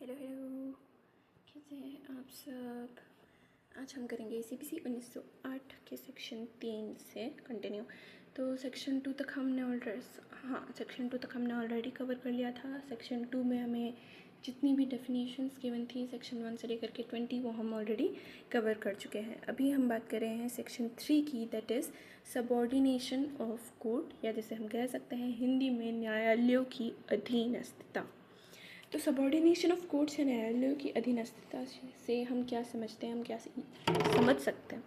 Hello hello, कैसे हैं आप सब। आज हम करेंगे सीपीसी 1908 के सेक्शन 3 से कंटिन्यू। तो सेक्शन 2 तक हमने ऑलरेडी कवर कर लिया था। सेक्शन 2 में हमें जितनी भी डेफिनेशंस गिवन थी सेक्शन 1 से लेकर के 20 वो हम ऑलरेडी कवर कर चुके हैं। अभी हम बात कर रहे हैं सेक्शन 3 की, that is subordination of court, या जैसे हम कह सकते हैं हिंदी में न्यायालयों की अधीनस्थता। तो सबऑर्डिनेशन ऑफ कोर्ट्स या न्यायालयों की अधीनस्थता से हम क्या समझते हैं, हम क्या समझ सकते हैं।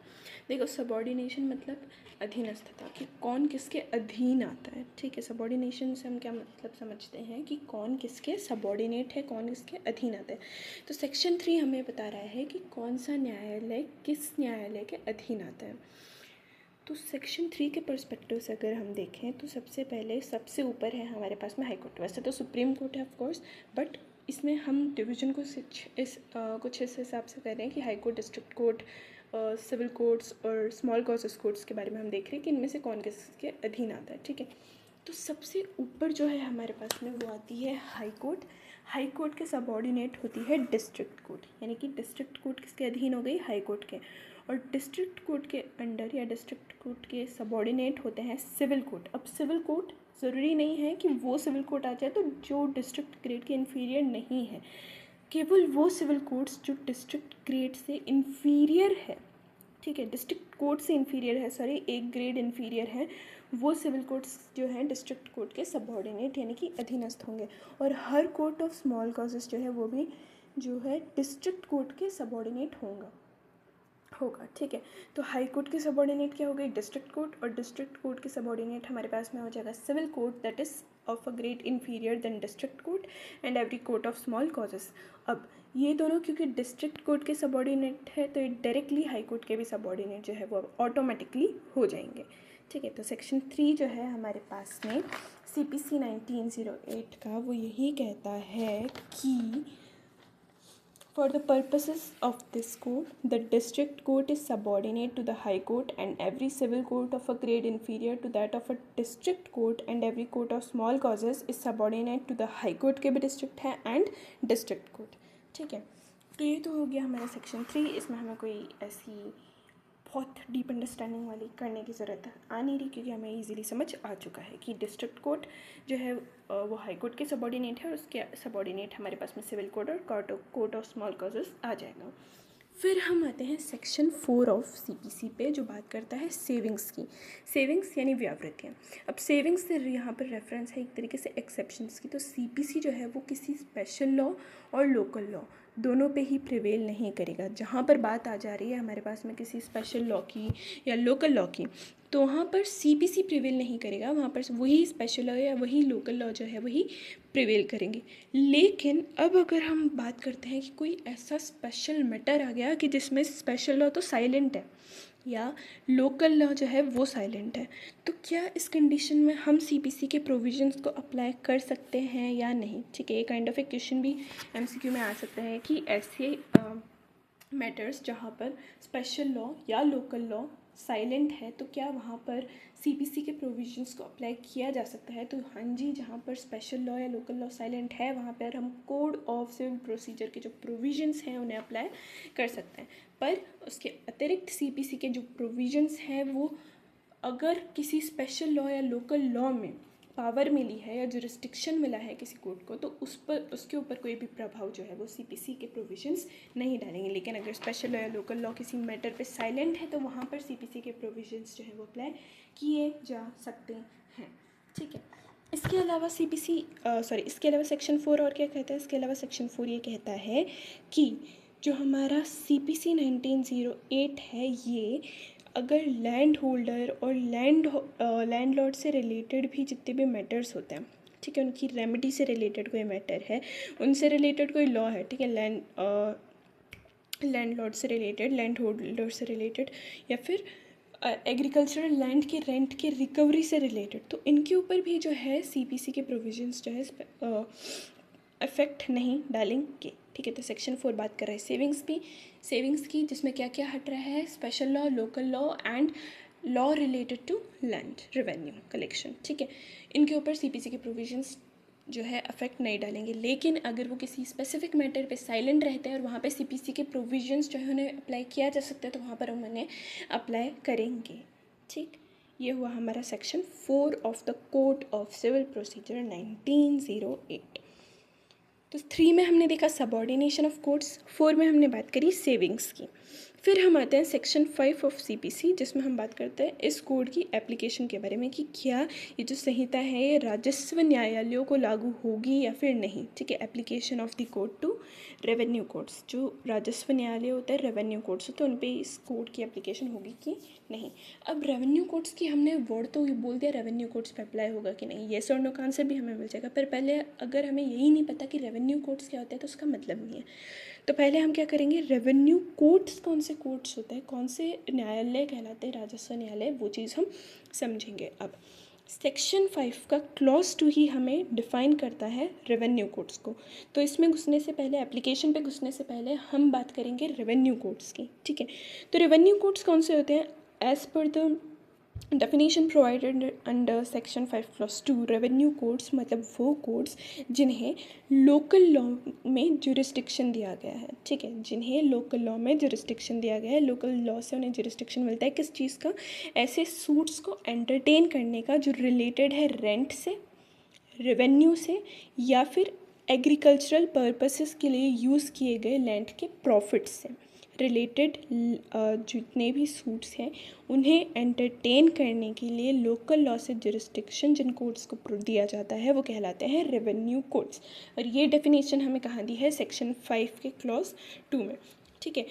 देखो, सबऑर्डिनेशन मतलब अधीनस्थता, कि कौन किसके अधीन आता है। ठीक है, सबऑर्डिनेशन से हम क्या मतलब समझते हैं कि कौन किसके सबऑर्डिनेट है, कौन किसके अधीन आता है। तो सेक्शन 3 हमें बता रहा है कि कौन सा न्यायालय किस न्यायालय के अधीन आता है। तो सेक्शन 3 के पर्सपेक्टिव से अगर हम देखें तो सबसे पहले सबसे ऊपर है हमारे पास में हाई कोर्ट। वैसे तो सुप्रीम कोर्ट है ऑफ कोर्स, बट इसमें हम डिवीज़न को कुछ इस हिसाब से कर रहे हैं कि high court, district court, civil courts और स्मॉल कॉजेस कोर्ट्स के बारे में हम देख रहे हैं कि इनमें से कौन किसके अधीन आता है। ठीक है, तो सबसे ऊपर जो है हमारे पास में वो आती है हाई कोर्ट। हाई कोर्ट के सबऑर्डिनेट होती है डिस्ट्रिक्ट कोर्ट, यानी कि डिस्ट्रिक्ट कोर्ट किसके अधीन हो गई, हाई कोर्ट के। और डिस्ट्रिक्ट कोर्ट के अंडर या डिस्ट्रिक्ट कोर्ट के सबऑर्डिनेट होते हैं सिविल कोर्ट। अब सिविल कोर्ट ज़रूरी नहीं है कि वो सिविल कोर्ट आ जाए तो जो डिस्ट्रिक्ट ग्रेड के इन्फीरियर नहीं है, केवल वो सिविल कोर्ट्स जो डिस्ट्रिक्ट ग्रेड से इन्फीरियर है। ठीक है, डिस्ट्रिक्ट कोर्ट से इन्फीरियर है, सॉरी, एक ग्रेड इन्फीरियर है, वो सिविल कोर्ट्स जो हैं डिस्ट्रिक्ट कोर्ट के सबऑर्डिनेट यानी कि अधीनस्थ होंगे। और हर कोर्ट ऑफ स्मॉल कॉजेस जो है वो भी जो है डिस्ट्रिक्ट कोर्ट के सबऑर्डिनेट होगा। ठीक है, तो हाई कोर्ट के सबऑर्डिनेट क्या हो गई, डिस्ट्रिक्ट कोर्ट, और डिस्ट्रिक्ट कोर्ट के सबऑर्डिनेट हमारे पास में हो जाएगा civil court, that is of a grade inferior than district court and every court of small causes. अब ये दोनों क्योंकि डिस्ट्रिक्ट कोर्ट के सबऑर्डिनेट है तो ये डायरेक्टली हाई कोर्ट के भी सबऑर्डिनेट जो है वो ऑटोमेटिकली हो जाएंगे। ठीक है, तो सेक्शन 3 जो है हमारे पास में CPC 1908 का वो यही कहता है कि for the purposes of this code, the district court is subordinate to the high court, and every civil court of a grade inferior to that of a district court and every court of small causes is subordinate to the high court के भी district है and district court। ठीक है, तो ये तो हो गया हमारा सेक्शन 3। इसमें हमें कोई ऐसी बहुत डीप अंडरस्टैंडिंग वाली करने की ज़रूरत आ नहीं रही, क्योंकि हमें इजीली समझ आ चुका है कि डिस्ट्रिक्ट कोर्ट जो है वो हाई कोर्ट के सबऑर्डिनेट है और उसके सबऑर्डिनेट हमारे पास में सिविल कोर्ट और कोर्ट ऑफ स्मॉल कॉजेस आ जाएगा। फिर हम आते हैं सेक्शन 4 ऑफ CPC पे, जो बात करता है सेविंग्स की। सेविंग्स यानी व्यावृत्तियाँ। अब सेविंग्स से यहाँ पर रेफरेंस है एक तरीके से एक्सेप्शंस की। तो CPC जो है वो किसी स्पेशल लॉ और लोकल लॉ दोनों पे ही प्रिवेल नहीं करेगा। जहाँ पर बात आ जा रही है हमारे पास में किसी स्पेशल लॉ की या लोकल लॉ की, तो वहाँ पर CPC प्रिवेल नहीं करेगा, वहाँ पर वही स्पेशल लॉ या वही लोकल लॉ जो है वही प्रिवेल करेंगे। लेकिन अब अगर हम बात करते हैं कि कोई ऐसा स्पेशल मैटर आ गया कि जिसमें स्पेशल लॉ तो साइलेंट है या लोकल लॉ जो है वो साइलेंट है, तो क्या इस कंडीशन में हम CPC के प्रोविजंस को अप्लाई कर सकते हैं या नहीं। ठीक है, ये काइंड ऑफ ए क्वेश्चन भी MCQ में आ सकता है कि ऐसे मैटर्स जहाँ पर स्पेशल लॉ या लोकल लॉ साइलेंट है तो क्या वहाँ पर CPC के प्रोविजंस को अप्लाई किया जा सकता है। तो हाँ जी, जहाँ पर स्पेशल लॉ या लोकल लॉ साइलेंट है वहाँ पर हम कोड ऑफ सिविल प्रोसीजर के जो प्रोविजंस हैं उन्हें अप्लाई कर सकते हैं। पर उसके अतिरिक्त CPC के जो प्रोविजंस हैं वो अगर किसी स्पेशल लॉ या लोकल लॉ में पावर मिली है या जुरिस्डिक्शन मिला है किसी कोर्ट को, तो उस पर उसके ऊपर कोई भी प्रभाव जो है वो CPC के प्रोविजंस नहीं डालेंगे। लेकिन अगर स्पेशल लॉ या लोकल लॉ किसी मैटर पे साइलेंट है तो वहाँ पर CPC के प्रोविजंस जो है वो अप्लाई किए जा सकते हैं। ठीक है, इसके अलावा इसके अलावा सेक्शन 4 और क्या कहता है, इसके अलावा सेक्शन 4 ये कहता है कि जो हमारा CPC 1908 है, ये अगर लैंड होल्डर और लैंडलॉर्ड से रिलेटेड भी जितने भी मैटर्स होते हैं, ठीक है, उनकी रेमेडी से रिलेटेड कोई मैटर है, उनसे रिलेटेड कोई लॉ है, ठीक है, लैंडलॉर्ड से रिलेटेड, लैंड होल्डर से रिलेटेड, या फिर एग्रीकल्चरल लैंड के रेंट के रिकवरी से रिलेटेड, तो इनके ऊपर भी जो है CPC के प्रोविजंस जो है इफेक्ट नहीं डालेंगे। ठीक है, तो सेक्शन 4 बात कर रहा है सेविंग्स की, जिसमें क्या क्या हट रहा है, special law, local law and law related to land revenue collection. ठीक है, इनके ऊपर CPC के प्रोविजंस जो है अफेक्ट नहीं डालेंगे। लेकिन अगर वो किसी स्पेसिफिक मैटर पे साइलेंट रहते हैं और वहाँ पे सीपीसी के प्रोविजंस जो है उन्हें अप्लाई किया जा सकता है, तो वहाँ पर हम उन्हें अप्लाई करेंगे। ठीक, ये हुआ हमारा section 4 of the code of civil procedure 1908। तो 3 में हमने देखा सबऑर्डिनेशन ऑफ कोर्ट्स, 4 में हमने बात करी सेविंग्स की। फिर हम आते हैं सेक्शन 5 ऑफ सीपीसी, जिसमें हम बात करते हैं इस कोड की एप्लीकेशन के बारे में कि क्या ये जो संहिता है ये राजस्व न्यायालयों को लागू होगी या फिर नहीं। ठीक है, application of the code to revenue courts, जो राजस्व न्यायालय होता है, रेवेन्यू कोर्ट्स होते हैं, उन पर इस कोड की एप्लीकेशन होगी कि नहीं। अब रेवेन्यू कोर्ट्स की हमने वर्ड तो बोल दिया, रेवेन्यू कोर्ट्स पे अप्लाई होगा कि नहीं, येस और नो का आंसर भी हमें मिल जाएगा। पर पहले अगर हमें यही नहीं पता कि रेवेन्यू कोर्ट्स क्या होता है तो उसका मतलब नहीं है। तो पहले हम क्या करेंगे, रेवेन्यू कोर्ट्स कौन से कोर्ट्स होते हैं, कौन से न्यायालय कहलाते हैं राजस्व न्यायालय, वो चीज़ हम समझेंगे। अब सेक्शन 5 का क्लॉज 2 ही हमें डिफ़ाइन करता है रेवेन्यू कोर्ट्स को। तो इसमें घुसने से पहले, एप्लीकेशन पे घुसने से पहले हम बात करेंगे रेवेन्यू कोर्ट्स की। ठीक है, तो रेवेन्यू कोर्ट्स कौन से होते हैं, as per the definition provided under section 5 clause 2, revenue courts मतलब वो कोर्ट्स जिन्हें लोकल लॉ में जुरिस्डिक्शन दिया गया है। ठीक है, जिन्हें लोकल लॉ में जुरिस्डिक्शन दिया गया है, लोकल लॉ से उन्हें जुरिस्डिक्शन मिलता है किस चीज़ का, ऐसे सूट्स को एंटरटेन करने का जो रिलेटेड है रेंट से, रेवेन्यू से, या फिर एग्रीकल्चरल पर्पसेस के लिए यूज़ किए गए लैंड के प्रॉफिट से रिलेटेड जितने भी सूट्स हैं उन्हें एंटरटेन करने के लिए लोकल लॉ से जुरिस्डिक्शन जिन कोर्ट्स को दिया जाता है वो कहलाते हैं रेवेन्यू कोर्ट्स। और ये डेफिनेशन हमें कहाँ दी है, सेक्शन 5 के क्लॉज 2 में। ठीक है,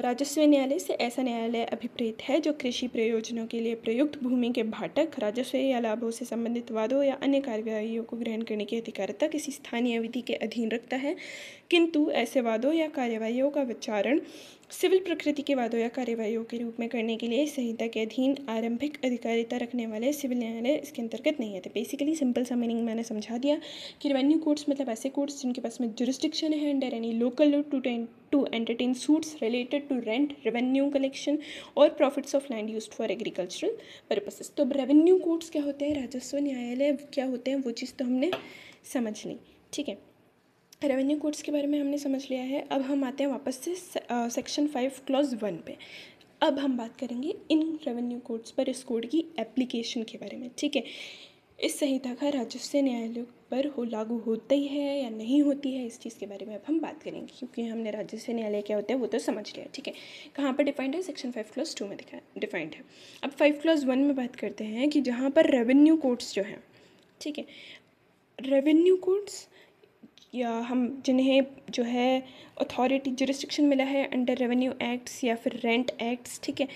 राजस्व न्यायालय से ऐसा न्यायालय अभिप्रेत है जो कृषि प्रयोजनों के लिए प्रयुक्त भूमि के भाटक, राजस्व या लाभों से संबंधित वादों या अन्य कार्यवाहियों को ग्रहण करने की अधिकारिता किसी स्थानीय विधि के अधीन रखता है, किंतु ऐसे वादों या कार्यवाहियों का विचारण सिविल प्रकृति के वादों या कार्यवाहियों के रूप में करने के लिए संहिता के अधीन आरंभिक अधिकारिता रखने वाले सिविल न्यायालय इसके अंतर्गत नहीं है। तो बेसिकली सिंपल सा मीनिंग मैंने समझा दिया कि रेवेन्यू कोर्ट्स मतलब ऐसे कोर्ट्स जिनके पास में जुरिस्डिक्शन है under any local law to entertain suits related to rent, revenue collection और profits of land used for agricultural purposes. तो रेवेन्यू कोर्ट्स क्या होते हैं, राजस्व न्यायालय क्या होते हैं, वो चीज़ तो हमने समझ ली। ठीक है, रेवेन्यू कोर्ट्स के बारे में हमने समझ लिया है। अब हम आते हैं वापस से सेक्शन 5 क्लॉज 1 पे। अब हम बात करेंगे इन रेवेन्यू कोर्ट्स पर इस कोड की एप्लीकेशन के बारे में। ठीक है, इस संहिता का राजस्व न्यायालय पर लागू होती है या नहीं होती है, इस चीज़ के बारे में अब हम बात करेंगे, क्योंकि हमने राजस्व न्यायालय क्या होता है वो तो समझ लिया। ठीक है, कहाँ पर डिफाइंड है, सेक्शन 5 क्लॉज 2 में डिफाइंड है। अब 5 क्लॉज 1 में बात करते हैं कि जहाँ पर रेवेन्यू कोर्ट्स जो हैं, ठीक है, रेवेन्यू कोर्ट्स या हम जिन्हें जो है अथॉरिटी जुरिस्डिक्शन मिला है अंडर रेवेन्यू एक्ट्स या फिर रेंट एक्ट्स। ठीक है,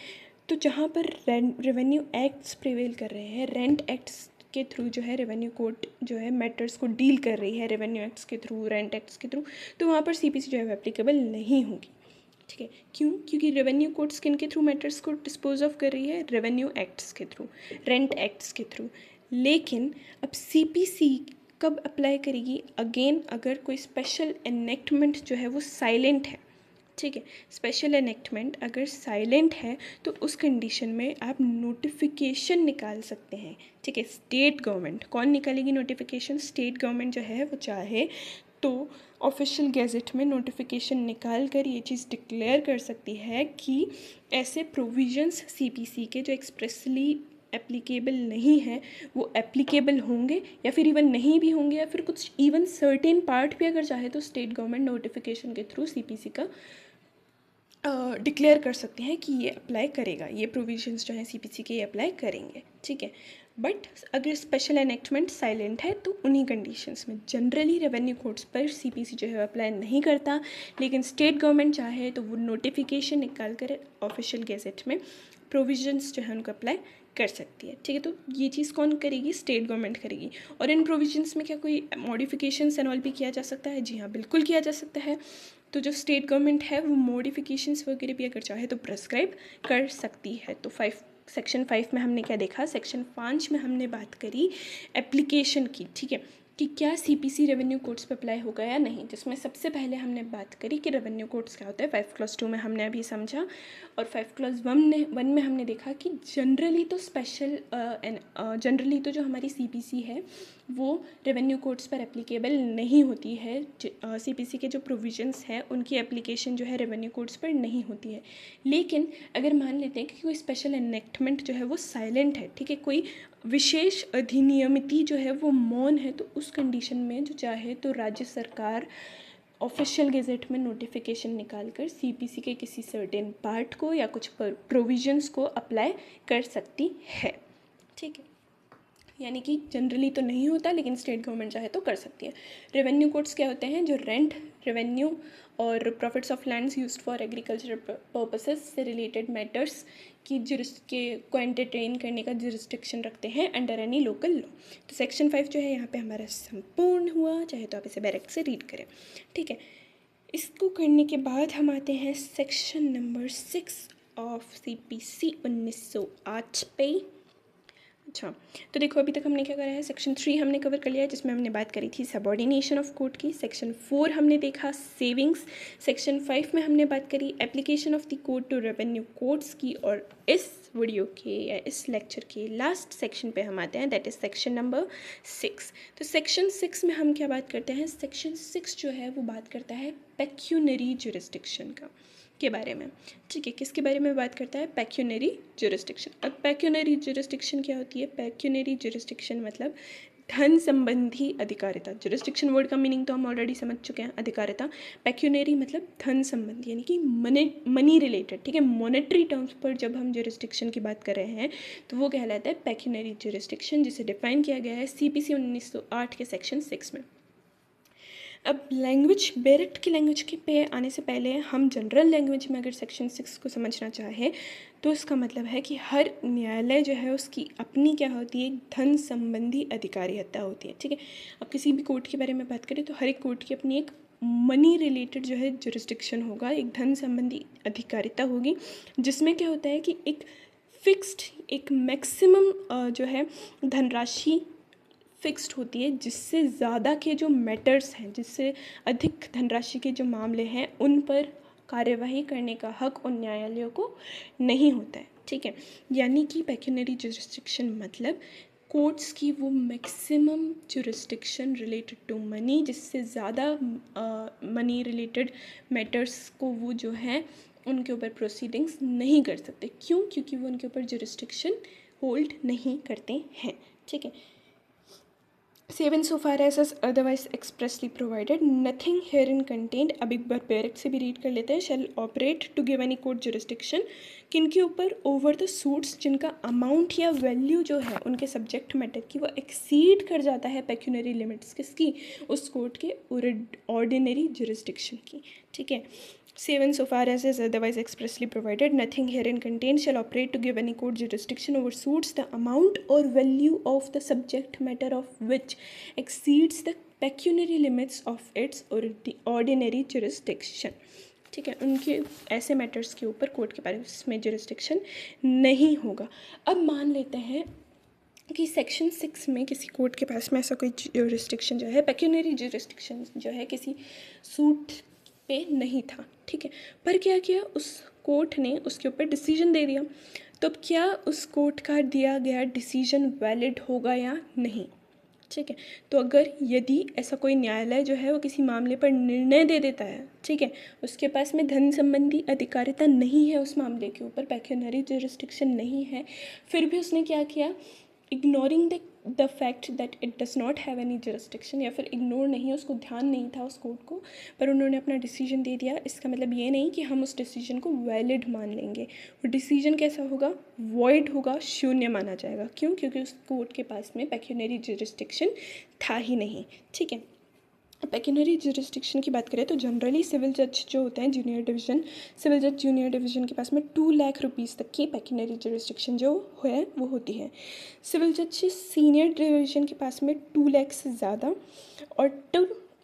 तो जहाँ पर रेवेन्यू एक्ट्स प्रिवेल कर रहे हैं, रेंट एक्ट्स के थ्रू जो है रेवेन्यू कोर्ट जो है मैटर्स को डील कर रही है रेवेन्यू एक्ट्स के थ्रू, रेंट एक्ट्स के थ्रू, तो वहाँ पर सीपीसी जो है एप्लीकेबल नहीं होगी। ठीक है, क्यों, क्योंकि रेवेन्यू कोर्ट्स किन के थ्रू मैटर्स को डिस्पोज ऑफ कर रही है, रेवेन्यू एक्ट्स के थ्रू, रेंट एक्ट्स के थ्रू। लेकिन अब सीपीसी कब अप्लाई करेगी, अगेन अगर कोई स्पेशल एनेक्टमेंट जो है वो साइलेंट है। ठीक है, स्पेशल एनेक्टमेंट अगर साइलेंट है तो उस कंडीशन में आप नोटिफिकेशन निकाल सकते हैं। ठीक है, स्टेट गवर्नमेंट, कौन निकालेगी नोटिफिकेशन, स्टेट गवर्नमेंट जो है वो चाहे तो ऑफिशियल गैजेट में नोटिफिकेशन निकाल कर ये चीज़ डिक्लेयर कर सकती है कि ऐसे प्रोविजंस सीपीसी के जो एक्सप्रेसली एप्लीकेबल नहीं है वो एप्लीकेबल होंगे या फिर इवन नहीं भी होंगे, या फिर कुछ इवन सर्टेन पार्ट भी अगर चाहे तो स्टेट गवर्नमेंट नोटिफिकेशन के थ्रू सीपीसी का डिक्लेयर कर सकते हैं कि ये अप्लाई करेगा, ये प्रोविजंस जो हैं सीपीसी के ये अप्लाई करेंगे। ठीक है, बट अगर स्पेशल एनेक्टमेंट साइलेंट है तो उन्हीं कंडीशंस में जनरली रेवेन्यू कोर्ट्स पर सीपीसी जो है अप्लाई नहीं करता, लेकिन स्टेट गवर्नमेंट चाहे तो वो नोटिफिकेशन निकाल कर ऑफिशियल गैजेट में प्रोविजंस जो है उनको अप्लाई कर सकती है। ठीक है, तो ये चीज़ कौन करेगी, स्टेट गवर्नमेंट करेगी। और इन प्रोविजंस में क्या कोई मॉडिफिकेशंस एंड ऑल भी किया जा सकता है, जी हाँ बिल्कुल किया जा सकता है। तो जो स्टेट गवर्नमेंट है वो मॉडिफिकेशंस वगैरह भी अगर चाहे तो प्रेस्क्राइब कर सकती है। तो सेक्शन 5 में हमने क्या देखा, सेक्शन 5 में हमने बात करी एप्लीकेशन की। ठीक है, कि क्या सीपीसी रेवेन्यू कोड्स पर अप्लाई होगा या नहीं, जिसमें सबसे पहले हमने बात करी कि रेवेन्यू कोड्स क्या होता है। 5 क्लॉज 2 में हमने अभी समझा, और 5 क्लॉज 1 में हमने देखा कि जनरली तो जो हमारी सीपीसी है वो रेवेन्यू कोड्स पर एप्लीकेबल नहीं होती है। सीपीसी के जो प्रोविजंस है उनकी एप्लीकेशन जो है रेवेन्यू कोड्स पर नहीं होती है। लेकिन अगर मान लेते हैं कि कोई स्पेशल एनेक्टमेंट जो है वो साइलेंट है, ठीक है, कोई विशेष अधिनियमिति जो है वो मौन है, तो उस कंडीशन में जो चाहे तो राज्य सरकार ऑफिशियल गेजेट में नोटिफिकेशन निकालकर सीपीसी के किसी सर्टेन पार्ट को या कुछ प्रोविजंस को अप्लाई कर सकती है। ठीक है, यानी कि जनरली तो नहीं होता, लेकिन स्टेट गवर्नमेंट चाहे तो कर सकती है। रेवेन्यू कोड्स क्या होते हैं? जो रेंट, रेवेन्यू और profits of lands used for agricultural purposes से रिलेटेड मैटर्स को एंटरटेन करने का जुरिस्डिक्शन रखते हैं अंडर एनी लोकल लॉ। तो सेक्शन 5 जो है यहाँ पे हमारा संपूर्ण हुआ, चाहे तो आप इसे डायरेक्ट से रीड करें। ठीक है, इसको करने के बाद हम आते हैं सेक्शन नंबर 6 ऑफ सीपीसी 1908 पे। अच्छा, तो देखो अभी तक हमने क्या करा है, सेक्शन 3 हमने कवर कर लिया है, जिसमें हमने बात करी थी सबऑर्डिनेशन ऑफ कोड की। सेक्शन 4 हमने देखा सेविंग्स। सेक्शन 5 में हमने बात करी application of the code to revenue codes की। और इस वीडियो के या इस लेक्चर के लास्ट सेक्शन पे हम आते हैं, दैट इज सेक्शन नंबर 6। तो सेक्शन 6 में हम क्या बात करते हैं? सेक्शन 6 जो है वो बात करता है पेक्यूनरी जुरिस्डिक्शन के बारे में। ठीक है, किसके बारे में बात करता है? Pecuniary jurisdiction. अब पेक्यूनरी जुरिस्डिक्शन क्या होती है? पेक्यूनरी जुरिस्डिक्शन मतलब धन संबंधी अधिकारिता। जुरिस्डिक्शन वर्ड का मीनिंग तो हम ऑलरेडी समझ चुके हैं, अधिकारिता। पेक्यूनरी मतलब धन संबंधी, यानी कि मनी रिलेटेड। ठीक है, मॉनेटरी टर्म्स पर जब हम जुरिस्डिक्शन की बात कर रहे हैं तो वो कहलाता है पेक्यूनरी जुरिस्डिक्शन, जिसे डिफाइन किया गया है सीपीसी 1908 के सेक्शन 6 में। अब लैंग्वेज, बेरेट की लैंग्वेज के पे आने से पहले हम जनरल लैंग्वेज में अगर सेक्शन 6 को समझना चाहें तो इसका मतलब है कि हर न्यायालय जो है उसकी अपनी क्या होती है? धन संबंधी अधिकारिता होती है। ठीक है, अब किसी भी कोर्ट के बारे में बात करें तो हर एक कोर्ट की अपनी एक मनी रिलेटेड जो है जुरिस्डिक्शन होगा, एक धन संबंधी अधिकारिता होगी, जिसमें क्या होता है कि एक फिक्स्ड, एक मैक्सिमम जो है धनराशि फिक्स्ड होती है, जिससे ज़्यादा के जो मैटर्स हैं, जिससे अधिक धनराशि के जो मामले हैं उन पर कार्यवाही करने का हक उन न्यायालयों को नहीं होता है। ठीक है, यानी कि पेक्यूनरी जुरिस्डिक्शन मतलब कोर्ट्स की वो maximum jurisdiction related to money, जिससे ज़्यादा मनी रिलेटेड मैटर्स को वो जो है उनके ऊपर प्रोसीडिंग्स नहीं कर सकते। क्यों? क्योंकि वो उनके ऊपर जुरिस्डिक्शन होल्ड नहीं करते हैं। ठीक है, save insofar as otherwise expressly provided, nothing herein contained, अब एक बार डायरेक्ट से भी रीड कर लेते हैं, shall operate to give any court jurisdiction, किनके ऊपर? ओवर द सूट्स जिनका अमाउंट या वैल्यू जो है उनके सब्जेक्ट मैटर की वो एक्सीड कर जाता है पेक्यूनरी लिमिट्स किसकी? उस कोर्ट के ऑर्डिनरी जुरिस्डिक्शन की। ठीक है, save insofar as is otherwise expressly provided, nothing herein contained shall operate to give any court jurisdiction over suits the amount or value of the subject matter of which exceeds the pecuniary limits of its ordinary jurisdiction। ठीक है, उनके ऐसे matters के ऊपर court के पास में jurisdiction नहीं होगा। अब मान लेते हैं कि सेक्शन 6 में किसी कोर्ट के पास में ऐसा कोई जुरिस्डिक्शन जो है, पेक्यूनरी जुरिस्डिक्शन जो है, किसी सूट पे नहीं था। ठीक है, पर क्या किया? उस कोर्ट ने उसके ऊपर डिसीजन दे दिया। तो अब क्या उस कोर्ट का दिया गया डिसीजन वैलिड होगा या नहीं? ठीक है, तो अगर यदि ऐसा कोई न्यायालय जो है वो किसी मामले पर निर्णय दे देता है, ठीक है, उसके पास में धन संबंधी अधिकारिता नहीं है उस मामले के ऊपर, पेक्यूनरी जुरिस्डिक्शन नहीं है, फिर भी उसने क्या किया? Ignoring the fact that it does not have any jurisdiction, या फिर इग्नोर नहीं, उसको ध्यान नहीं था उस कोर्ट को, पर उन्होंने अपना डिसीजन दे दिया। इसका मतलब ये नहीं कि हम उस डिसीजन को वैलिड मान लेंगे। वो डिसीजन कैसा होगा? वॉइड होगा, शून्य माना जाएगा। क्यों? क्योंकि उस कोर्ट के पास में पेक्यूनरी जुरिस्डिक्शन था ही नहीं। ठीक है, पेक्यूनरी जुरिस्डिक्शन की बात करें तो जनरली सिविल जज जो होते हैं जूनियर डिवीज़न, सिविल जज जूनियर डिवीज़न के पास में 2 लाख रुपीज़ तक की पेक्यूनरी जुरिस्डिक्शन जो है वो होती है। सिविल जज सीनियर डिवीज़न के पास में 2 लाख से ज़्यादा और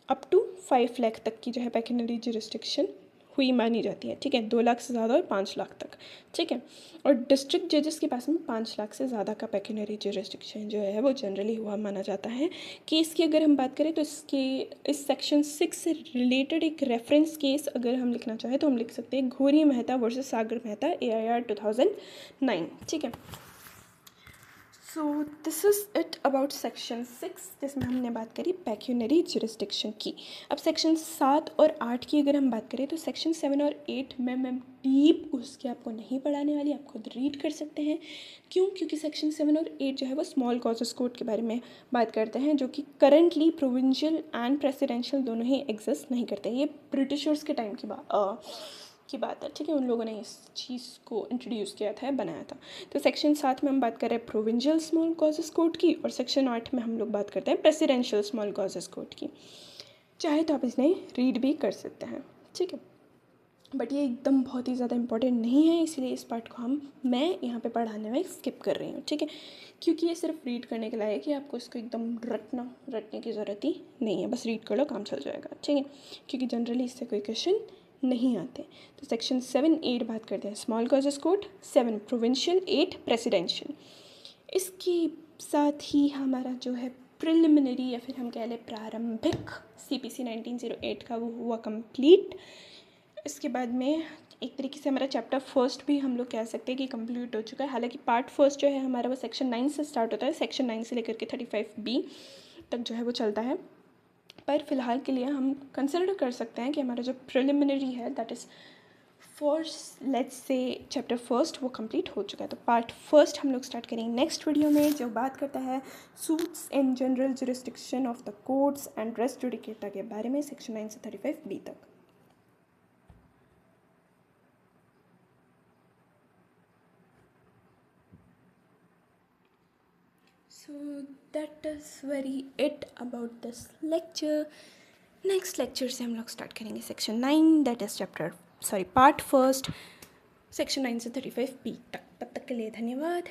अप टू 5 लाख तक की जो है पेक्यूनरी जुरिस्डिक्शन हुई मानी जाती है, ठीक है, 2 लाख से ज़्यादा और 5 लाख तक, ठीक है। और डिस्ट्रिक्ट जजेस के पास में 5 लाख से ज़्यादा का पेक्यूनरी जुरिस्डिक्शन जो है वो जनरली हुआ माना जाता है। केस की अगर हम बात करें तो इस सेक्शन 6 से रिलेटेड एक रेफरेंस केस अगर हम लिखना चाहें तो हम लिख सकते हैं घोरी मेहता वर्सेस सागर मेहता AIR 2009, ठीक है। So this is it about section 6 जिसमें हमने बात करी पेक्यूनरी जुरिस्डिक्शन की। अब सेक्शन 7 और 8 की अगर हम बात करें तो सेक्शन 7 और 8 में मैं डीप घुस के आपको नहीं पढ़ाने वाली, आप खुद रीड कर सकते हैं। क्यों? क्योंकि सेक्शन 7 और 8 जो है वो स्मॉल कॉजेस कोड के बारे में बात करते हैं, जो कि करंटली प्रोविंशियल एंड प्रेसिडेंशियल दोनों ही एग्जिस्ट नहीं करते। ये ब्रिटिशर्स के टाइम की बात है, ठीक है, उन लोगों ने इस चीज़ को इंट्रोड्यूस किया था, बनाया था। तो सेक्शन 7 में हम बात कर रहे हैं प्रोविंशियल स्मॉल कॉजेस कोड की, और सेक्शन 8 में हम लोग बात करते हैं प्रेसिडेंशियल स्मॉल कॉजेस कोड की। चाहे तो आप इन्हें रीड भी कर सकते हैं, ठीक है, बट ये एकदम बहुत ही ज़्यादा इंपॉर्टेंट नहीं है, इसलिए इस पार्ट को मैं यहाँ पे पढ़ाने में स्किप कर रही हूँ, ठीक है, क्योंकि ये सिर्फ रीड करने के लायक है, आपको इसको एकदम रटने की ज़रूरत ही नहीं है, बस रीड कर लो, काम चल जाएगा, ठीक है, क्योंकि जनरली इससे कोई क्वेश्चन नहीं आते। तो सेक्शन 7, 8 बात करते हैं small causes code, 7 provincial, 8 presidential. इसके साथ ही हमारा जो है प्रिलिमिनरी या फिर हम कह लें प्रारंभिक CPC 1908 का वो हुआ कंप्लीट। इसके बाद में एक तरीके से हमारा चैप्टर फर्स्ट भी हम लोग कह सकते हैं कि कंप्लीट हो चुका है। हालांकि पार्ट फर्स्ट जो है हमारा वो सेक्शन 9 से स्टार्ट होता है, सेक्शन 9 से लेकर के 35B तक जो है वो चलता है। पर फिलहाल के लिए हम कंसिडर कर सकते हैं कि हमारा जो प्रिलिमिनरी है that is first let's say chapter first वो कंप्लीट हो चुका है। तो पार्ट फर्स्ट हम लोग स्टार्ट करेंगे नेक्स्ट वीडियो में, जो बात करता है suits in general jurisdiction of the courts and rest judicata के बारे में, सेक्शन 9 से 35B तक। So that is very it about this lecture. Next lecture से हम लोग स्टार्ट करेंगे section 9 that is part first, section 9 से 35B तक। तब तक के लिए धन्यवाद।